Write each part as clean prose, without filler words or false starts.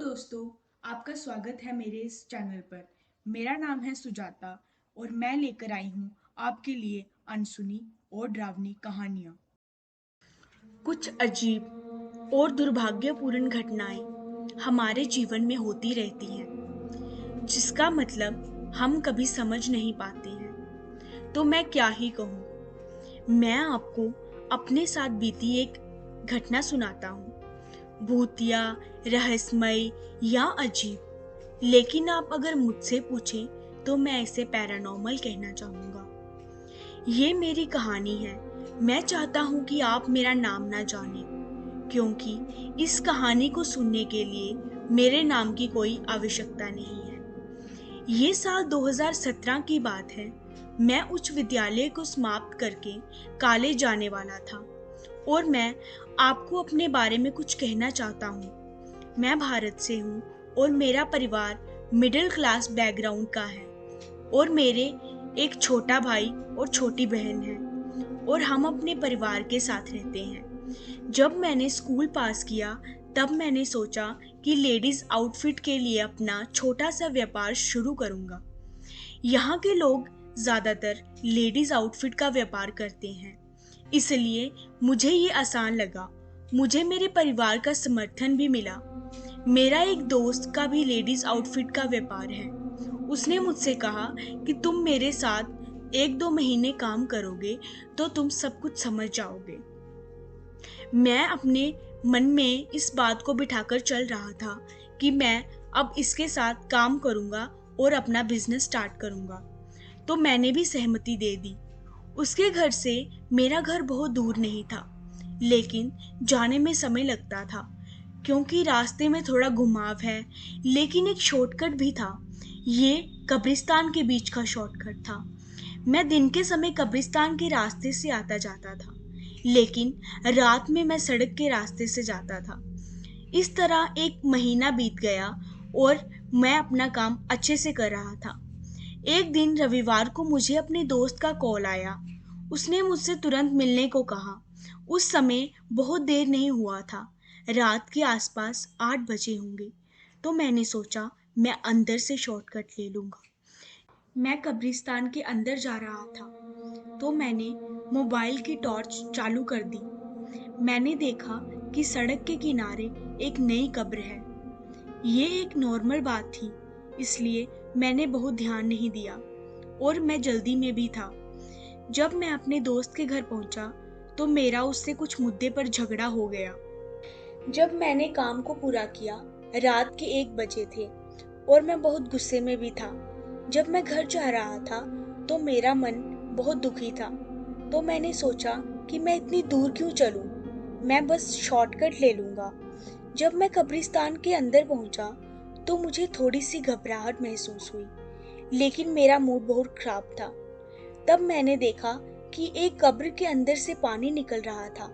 दोस्तों, आपका स्वागत है मेरे इस चैनल पर। मेरा नाम है सुजाता और मैं लेकर आई हूँ आपके लिए अनसुनी और डरावनी कहानियाँ। कुछ अजीब और दुर्भाग्यपूर्ण घटनाएं हमारे जीवन में होती रहती हैं, जिसका मतलब हम कभी समझ नहीं पाते हैं। तो मैं क्या ही कहूँ, मैं आपको अपने साथ बीती एक घटना सुनाता हूँ। भूतिया, रहस्यमय या अजीब, लेकिन आप अगर मुझसे पूछें तो मैं इसे पैरानॉर्मल कहना चाहूँगा। ये मेरी कहानी है। मैं चाहता हूँ कि आप मेरा नाम ना जानें, क्योंकि इस कहानी को सुनने के लिए मेरे नाम की कोई आवश्यकता नहीं है। ये साल 2017 की बात है। मैं उच्च विद्यालय को समाप्त करके कॉलेज जाने वाला था और मैं आपको अपने बारे में कुछ कहना चाहता हूँ। मैं भारत से हूँ और मेरा परिवार मिडिल क्लास बैकग्राउंड का है और मेरे एक छोटा भाई और छोटी बहन है और हम अपने परिवार के साथ रहते हैं। जब मैंने स्कूल पास किया तब मैंने सोचा कि लेडीज आउटफिट के लिए अपना छोटा सा व्यापार शुरू करूंगा। यहाँ के लोग ज़्यादातर लेडीज आउटफिट का व्यापार करते हैं, इसलिए मुझे ये आसान लगा। मुझे मेरे परिवार का समर्थन भी मिला। मेरा एक दोस्त का भी लेडीज आउटफिट का व्यापार है। उसने मुझसे कहा कि तुम मेरे साथ 1-2 महीने काम करोगे तो तुम सब कुछ समझ जाओगे। मैं अपने मन में इस बात को बिठाकर चल रहा था कि मैं अब इसके साथ काम करूंगा और अपना बिजनेस स्टार्ट करूंगा। तो मैंने भी सहमति दे दी। उसके घर से मेरा घर बहुत दूर नहीं था, लेकिन जाने में समय लगता था क्योंकि रास्ते में थोड़ा घुमाव है, लेकिन एक शॉर्टकट भी था। ये कब्रिस्तान के बीच का शॉर्टकट था। मैं दिन के समय कब्रिस्तान के रास्ते से आता जाता था, लेकिन रात में मैं सड़क के रास्ते से जाता था। इस तरह 1 महीना बीत गया और मैं अपना काम अच्छे से कर रहा था। एक दिन रविवार को मुझे अपने दोस्त का कॉल आया। उसने मुझसे तुरंत मिलने को कहा। उस समय बहुत देर नहीं हुआ था, रात के आसपास 8 बजे होंगे। तो मैंने सोचा मैं अंदर से शॉर्टकट ले लूँगा। मैं कब्रिस्तान के अंदर जा रहा था तो मैंने मोबाइल की टॉर्च चालू कर दी। मैंने देखा कि सड़क के किनारे एक नई कब्र है। ये एक नॉर्मल बात थी, इसलिए मैंने बहुत ध्यान नहीं दिया और मैं जल्दी में भी था। जब मैं अपने दोस्त के घर पहुंचा तो मेरा उससे कुछ मुद्दे पर झगड़ा हो गया। जब मैंने काम को पूरा किया, रात के 1 बजे थे और मैं बहुत गुस्से में भी था। जब मैं घर जा रहा था तो मेरा मन बहुत दुखी था। तो मैंने सोचा कि मैं इतनी दूर क्यों चलूं, मैं बस शॉर्टकट ले लूंगा। जब मैं कब्रिस्तान के अंदर पहुंचा तो मुझे थोड़ी सी घबराहट महसूस हुई, लेकिन मेरा मूड बहुत खराब था। तब मैंने देखा कि एक कब्र के अंदर से पानी निकल रहा था।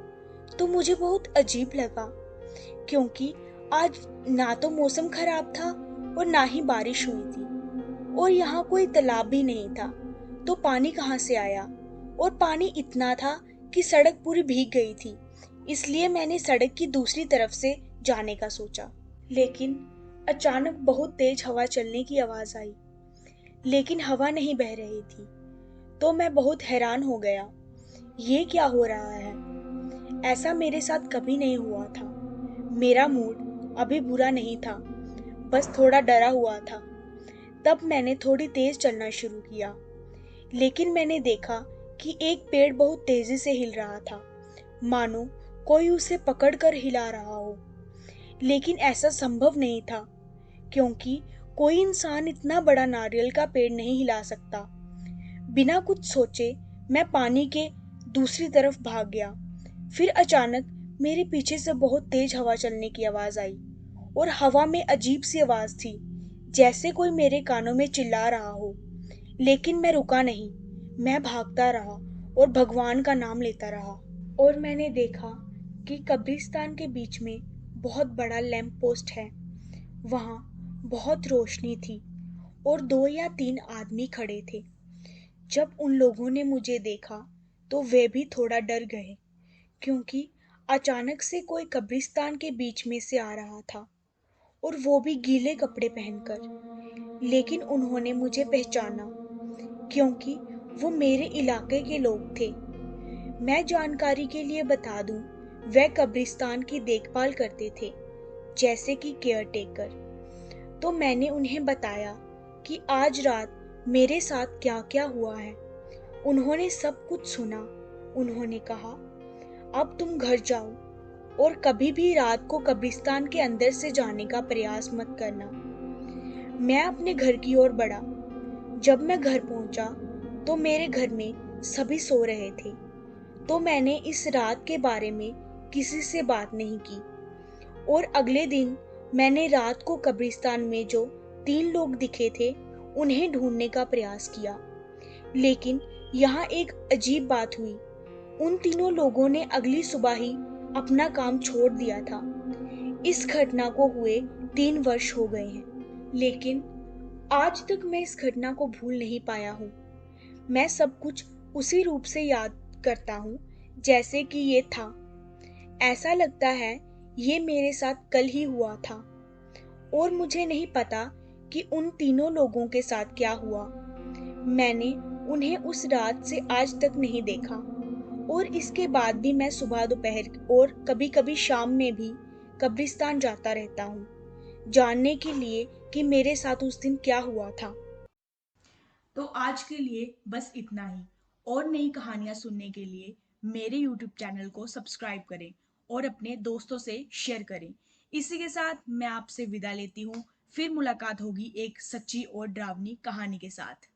तो मुझे बहुत अजीब लगा, क्योंकि आज ना तो मौसम खराब था और ना ही बारिश हुई थी और यहाँ कोई तालाब भी नहीं था। तो पानी कहाँ से आया? और पानी इतना था कि सड़क पूरी भीग गई थी। इसलिए मैंने सड़क की दूसरी तरफ से जाने का सोचा, लेकिन अचानक बहुत तेज हवा चलने की आवाज आई, लेकिन हवा नहीं बह रही थी। तो मैं बहुत हैरान हो गया, ये क्या हो रहा है? ऐसा मेरे साथ कभी नहीं हुआ था। मेरा मूड अभी बुरा नहीं था, बस थोड़ा डरा हुआ था। तब मैंने थोड़ी तेज चलना शुरू किया, लेकिन मैंने देखा कि एक पेड़ बहुत तेजी से हिल रहा था, मानो कोई उसे पकड़कर हिला रहा हो। लेकिन ऐसा संभव नहीं था, क्योंकि कोई इंसान इतना बड़ा नारियल का पेड़ नहीं हिला सकता। बिना कुछ सोचे मैं पानी के दूसरी तरफ भाग गया। फिर अचानक मेरे पीछे से बहुत तेज हवा चलने की आवाज आई और हवा में अजीब सी आवाज थी, जैसे कोई मेरे कानों में चिल्ला रहा हो। लेकिन मैं रुका नहीं, मैं भागता रहा और भगवान का नाम लेता रहा। और मैंने देखा कि कब्रिस्तान के बीच में बहुत बड़ा लैंप पोस्ट है। वहां बहुत रोशनी थी और 2 या 3 आदमी खड़े थे। जब उन लोगों ने मुझे देखा तो वे भी थोड़ा डर गए, क्योंकि अचानक से कोई कब्रिस्तान के बीच में से आ रहा था और वो भी गीले कपड़े पहनकर। लेकिन उन्होंने मुझे पहचाना क्योंकि वो मेरे इलाके के लोग थे। मैं जानकारी के लिए बता दूं, वह कब्रिस्तान की देखभाल करते थे, जैसे कि केयरटेकर। तो मैंने उन्हें बताया कि आज रात मेरे साथ क्या क्या हुआ है। उन्होंने सब कुछ सुना। उन्होंने कहा, अब तुम घर जाओ और कभी भी रात को कब्रिस्तान के अंदर से जाने का प्रयास मत करना। मैं अपने घर की ओर बढ़ा। जब मैं घर पहुंचा तो मेरे घर में सभी सो रहे थे। तो मैंने इस रात के बारे में किसी से बात नहीं की। और अगले दिन मैंने रात को कब्रिस्तान में जो 3 लोग दिखे थे उन्हें ढूंढने का प्रयास किया। लेकिन यहाँ एक अजीब बात हुई। उन तीनों लोगों ने अगली सुबह ही अपना काम छोड़ दिया था। इस घटना को हुए 3 वर्ष हो गए हैं, लेकिन आज तक मैं इस घटना को भूल नहीं पाया हूँ। मैं सब कुछ उसी रूप से याद करता हूँ जैसे कि ये था। ऐसा लगता है ये मेरे साथ कल ही हुआ था। और मुझे नहीं पता कि उन तीनों लोगों के साथ क्या हुआ। मैंने उन्हें उस रात से आज तक नहीं देखा। और इसके बाद भी मैं सुबह दोपहर और कभी कभी शाम में भी कब्रिस्तान जाता रहता हूँ, जानने के लिए कि मेरे साथ उस दिन क्या हुआ था। तो आज के लिए बस इतना ही। और नई कहानियां सुनने के लिए मेरे YouTube चैनल को सब्सक्राइब करें और अपने दोस्तों से शेयर करें। इसी के साथ मैं आपसे विदा लेती हूँ। फिर मुलाकात होगी एक सच्ची और डरावनी कहानी के साथ।